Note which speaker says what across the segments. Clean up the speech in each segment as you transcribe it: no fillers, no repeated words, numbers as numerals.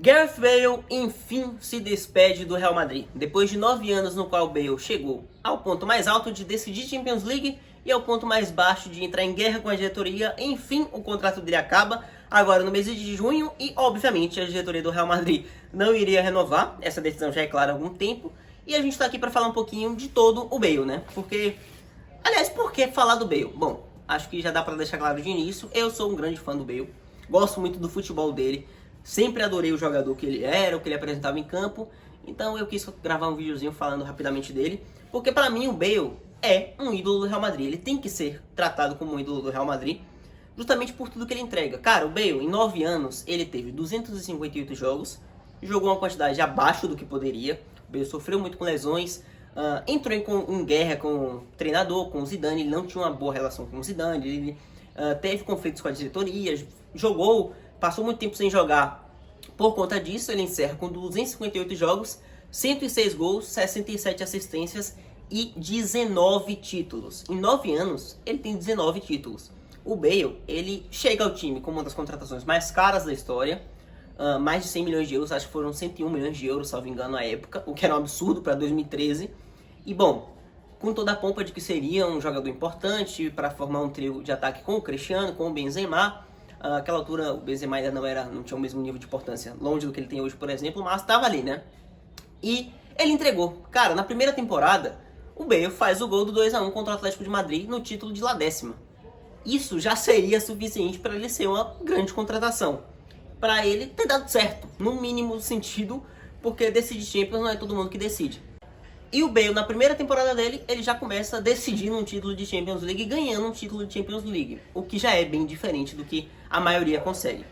Speaker 1: Gareth Bale enfim se despede do Real Madrid. Depois de 9 anos no qual Bale chegou ao ponto mais alto de decidir Champions League e ao ponto mais baixo de entrar em guerra com a diretoria, enfim o contrato dele acaba agora no mês de junho e obviamente a diretoria do Real Madrid não iria renovar, essa decisão já é clara há algum tempo, e a gente tá aqui para falar um pouquinho de todo o Bale, né? Por que falar do Bale? Bom, acho que já dá para deixar claro de início, eu sou um grande fã do Bale, gosto muito do futebol dele. Sempre adorei o jogador que ele era, o que ele apresentava em campo. Então eu quis gravar um videozinho falando rapidamente dele. Porque pra mim o Bale é um ídolo do Real Madrid. Ele tem que ser tratado como um ídolo do Real Madrid. Justamente por tudo que ele entrega. Cara, o Bale em 9 anos ele teve 258 jogos. Jogou uma quantidade abaixo do que poderia. O Bale sofreu muito com lesões. Entrou em guerra com o treinador, com o Zidane. Ele não tinha uma boa relação com o Zidane. Ele teve conflitos com a diretoria. Passou muito tempo sem jogar. Por conta disso, ele encerra com 258 jogos, 106 gols, 67 assistências e 19 títulos. Em 9 anos, ele tem 19 títulos. O Bale, ele chega ao time com uma das contratações mais caras da história, mais de 100 milhões de euros, acho que foram 101 milhões de euros, salvo engano, na época, o que era um absurdo para 2013. E bom, com toda a pompa de que seria um jogador importante para formar um trio de ataque com o Cristiano, com o Benzema. Naquela altura o Benzema ainda não tinha o mesmo nível de importância, longe do que ele tem hoje, por exemplo, mas estava ali, né? E ele entregou. Cara, na primeira temporada, o Bale faz o gol do 2-1 contra o Atlético de Madrid no título de La Décima. Isso já seria suficiente para ele ser uma grande contratação. Para ele ter dado certo, no mínimo sentido, porque decidir Champions não é todo mundo que decide. E o Bale, na primeira temporada dele, ele já começa decidindo um título de Champions League e ganhando um título de Champions League. O que já é bem diferente do que a maioria consegue.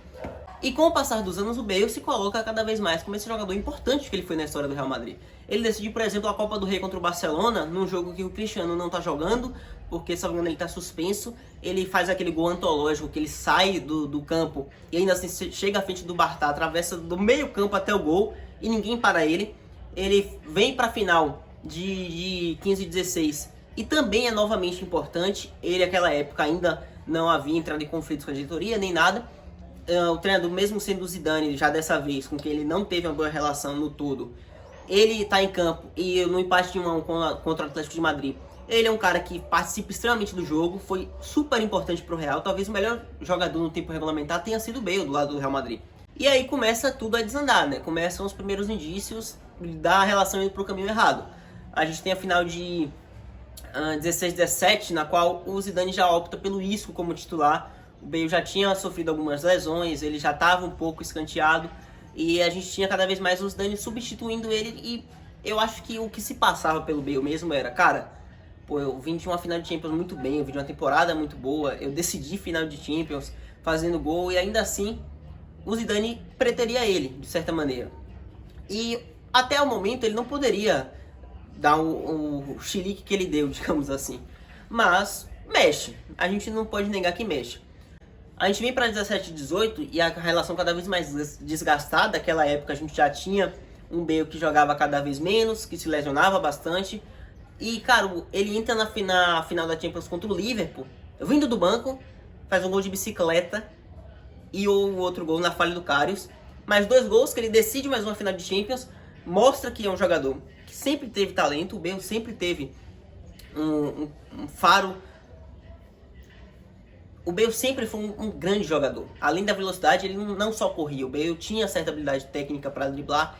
Speaker 1: E com o passar dos anos, o Bale se coloca cada vez mais como esse jogador importante que ele foi na história do Real Madrid. Ele decidiu, por exemplo, a Copa do Rei contra o Barcelona, num jogo que o Cristiano não tá jogando, porque, se não me engano, ele tá suspenso. Ele faz aquele gol antológico, que ele sai do campo e ainda assim chega à frente do Bartá, atravessa do meio campo até o gol e ninguém para ele. Ele vem pra final de 15 e 16 e também é novamente importante. Ele naquela época ainda não havia entrado em conflitos com a diretoria nem nada. O treinador, mesmo sendo o Zidane, já dessa vez com quem ele não teve uma boa relação no todo, ele está em campo e no empate de 1-1 contra o Atlético de Madrid, ele é um cara que participa extremamente do jogo, foi super importante para o Real. Talvez o melhor jogador no tempo regulamentar tenha sido o Bale do lado do Real Madrid. E aí começa tudo a desandar, né? Começam os primeiros indícios da relação indo para o caminho errado. A gente tem a final de 16-17, na qual o Zidane já opta pelo Isco como titular. O Bale já tinha sofrido algumas lesões, ele já estava um pouco escanteado. E a gente tinha cada vez mais o Zidane substituindo ele. E eu acho que o que se passava pelo Bale mesmo era, cara, pô, eu vim de uma final de Champions muito bem, eu vim de uma temporada muito boa, eu decidi final de Champions fazendo gol e ainda assim o Zidane preteria ele, de certa maneira. E até o momento ele não poderia dar o chilique que ele deu, digamos assim. Mas mexe, a gente não pode negar que mexe. A gente vem para 17 e 18 e a relação cada vez mais desgastada. Naquela época a gente já tinha um Bale que jogava cada vez menos, que se lesionava bastante. E, cara, ele entra na final da Champions contra o Liverpool, vindo do banco, faz um gol de bicicleta e o outro gol na falha do Karius. Mais 2 gols que ele decide mais uma final de Champions, mostra que é um jogador que sempre teve talento. O Bale sempre teve um faro. O Bale sempre foi um grande jogador. Além da velocidade, ele não só corria. O Bale tinha certa habilidade técnica para driblar.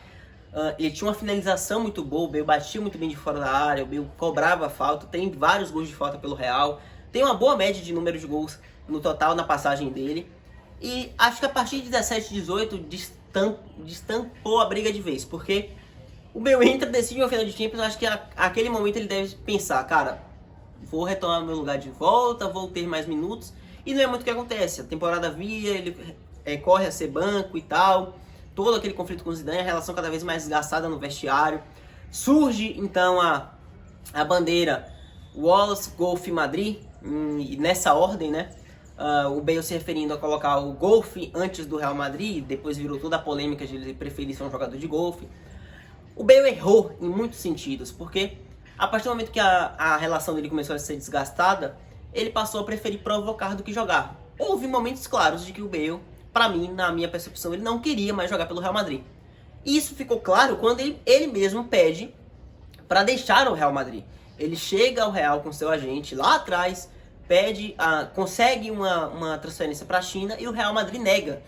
Speaker 1: Ele tinha uma finalização muito boa. O Bale batia muito bem de fora da área. O Bale cobrava falta. Tem vários gols de falta pelo Real. Tem uma boa média de número de gols no total na passagem dele. E acho que a partir de 17 e 18 destampou a briga de vez. Porque o Bale entra, decide uma final de Champions. Acho que naquele momento ele deve pensar, cara, vou retomar meu lugar de volta, vou ter mais minutos. E não é muito o que acontece. A temporada via, ele corre a ser banco e tal. Todo aquele conflito com o Zidane, a relação cada vez mais desgastada no vestiário. Surge então a bandeira Wallace, Golf e Madrid. E nessa ordem, né? O Bale se referindo a colocar o Golf antes do Real Madrid. Depois virou toda a polêmica de ele preferir ser um jogador de golfe. O Bale errou em muitos sentidos, porque a partir do momento que a relação dele começou a ser desgastada, ele passou a preferir provocar do que jogar. Houve momentos claros de que o Bale pra mim, na minha percepção, ele não queria mais jogar pelo Real Madrid. E isso ficou claro quando ele mesmo pede para deixar o Real Madrid. Ele chega ao Real com seu agente lá atrás, consegue uma transferência para a China e o Real Madrid nega.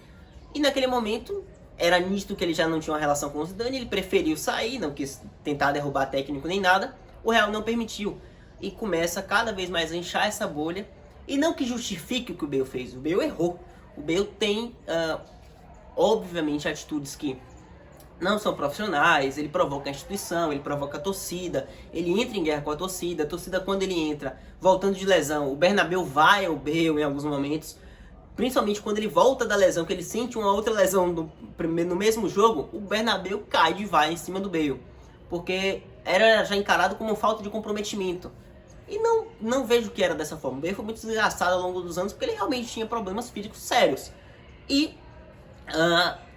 Speaker 1: E naquele momento era nítido que ele já não tinha uma relação com o Zidane, ele preferiu sair, não quis tentar derrubar técnico nem nada. O Real não permitiu e começa cada vez mais a inchar essa bolha. E não que justifique o que o Bale fez, o Bale errou. O Bale tem, obviamente, atitudes que não são profissionais, ele provoca a instituição, ele provoca a torcida, ele entra em guerra com a torcida quando ele entra, voltando de lesão, o Bernabéu vai ao Bale em alguns momentos, principalmente quando ele volta da lesão, que ele sente uma outra lesão no mesmo jogo, o Bernabéu cai de vai em cima do Bale, porque era já encarado como falta de comprometimento. E não vejo que era dessa forma. O Bale foi muito desgastado ao longo dos anos, porque ele realmente tinha problemas físicos sérios. E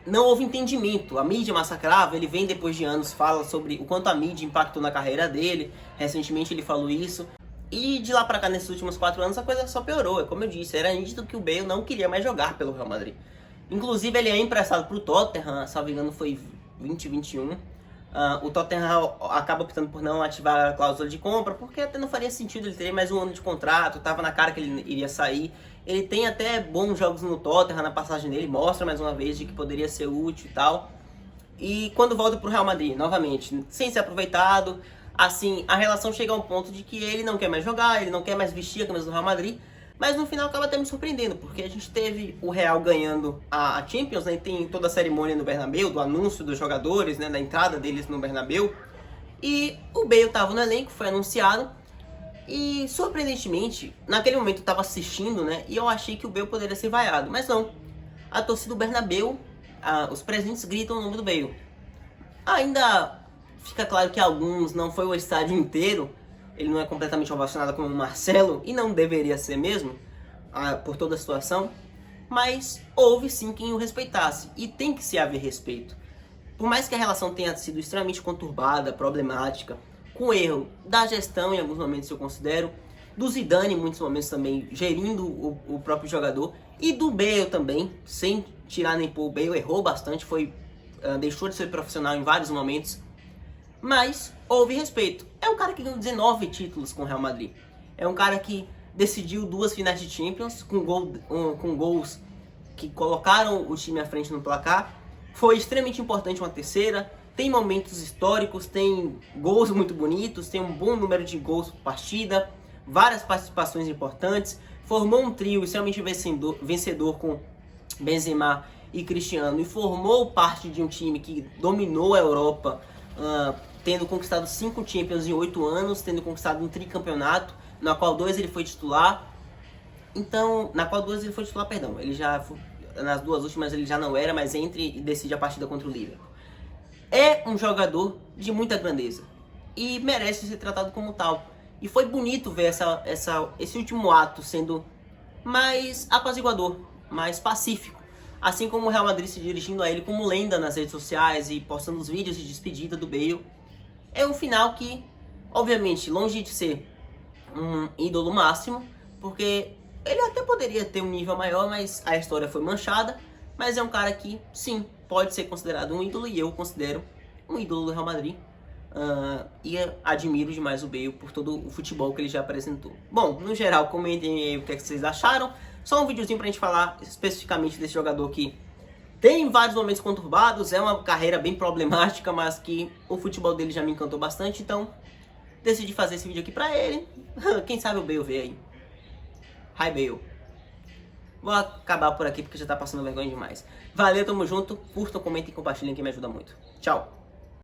Speaker 1: não houve entendimento. A mídia massacrava, ele vem depois de anos, fala sobre o quanto a mídia impactou na carreira dele. Recentemente ele falou isso. E de lá pra cá, nesses últimos 4 anos, a coisa só piorou. É como eu disse, era nítido que o Bale não queria mais jogar pelo Real Madrid. Inclusive ele é emprestado pro Tottenham, salvo engano foi 2021. O Tottenham acaba optando por não ativar a cláusula de compra, porque até não faria sentido, ele teria mais um ano de contrato, tava na cara que ele iria sair. Ele tem até bons jogos no Tottenham, na passagem dele, mostra mais uma vez de que poderia ser útil e tal. E quando volta pro Real Madrid, novamente, sem ser aproveitado, assim, a relação chega a um ponto de que ele não quer mais jogar, ele não quer mais vestir a camisa do Real Madrid, mas no final acaba até me surpreendendo, porque a gente teve o Real ganhando a Champions, né, tem toda a cerimônia no Bernabéu, do anúncio dos jogadores, né, da entrada deles no Bernabéu, e o Bale estava no elenco, foi anunciado, e surpreendentemente, naquele momento eu estava assistindo, né, e eu achei que o Bale poderia ser vaiado, mas não. A torcida do Bernabéu, os presentes gritam o nome do Bale. Ainda fica claro que alguns, não foi o estádio inteiro, ele não é completamente ovacionado como o Marcelo, e não deveria ser mesmo, por toda a situação, mas houve sim quem o respeitasse, e tem que se haver respeito. Por mais que a relação tenha sido extremamente conturbada, problemática, com erro da gestão em alguns momentos eu considero, do Zidane em muitos momentos também, gerindo o próprio jogador, e do Bale também, sem tirar nem pôr, o Bale errou bastante, deixou de ser profissional em vários momentos, mas houve respeito. É um cara que ganhou 19 títulos com o Real Madrid. É um cara que decidiu 2 finais de Champions com gols que colocaram o time à frente no placar. Foi extremamente importante uma terceira. Tem momentos históricos, tem gols muito bonitos, tem um bom número de gols por partida, várias participações importantes. Formou um trio extremamente vencedor com Benzema e Cristiano e formou parte de um time que dominou a Europa, tendo conquistado 5 Champions em 8 anos, tendo conquistado um tricampeonato, na qual 2 ele foi titular. Então, perdão, ele já foi, nas 2 últimas ele já não era, mas entra e decide a partida contra o Liverpool. É um jogador de muita grandeza e merece ser tratado como tal. E foi bonito ver esse último ato sendo mais apaziguador, mais pacífico. Assim como o Real Madrid se dirigindo a ele como lenda nas redes sociais e postando os vídeos de despedida do Bale. É um final que, obviamente, longe de ser um ídolo máximo, porque ele até poderia ter um nível maior, mas a história foi manchada. Mas é um cara que, sim, pode ser considerado um ídolo, e eu considero um ídolo do Real Madrid. E admiro demais o Bale por todo o futebol que ele já apresentou. Bom, no geral, comentem aí o que vocês acharam. Só um videozinho pra gente falar especificamente desse jogador que tem vários momentos conturbados, é uma carreira bem problemática, mas que o futebol dele já me encantou bastante, então decidi fazer esse vídeo aqui pra ele. Quem sabe o Bale vê aí. Hi Bale. Vou acabar por aqui porque já tá passando vergonha demais. Valeu, tamo junto, curtam, comentem e compartilhem que me ajuda muito. Tchau!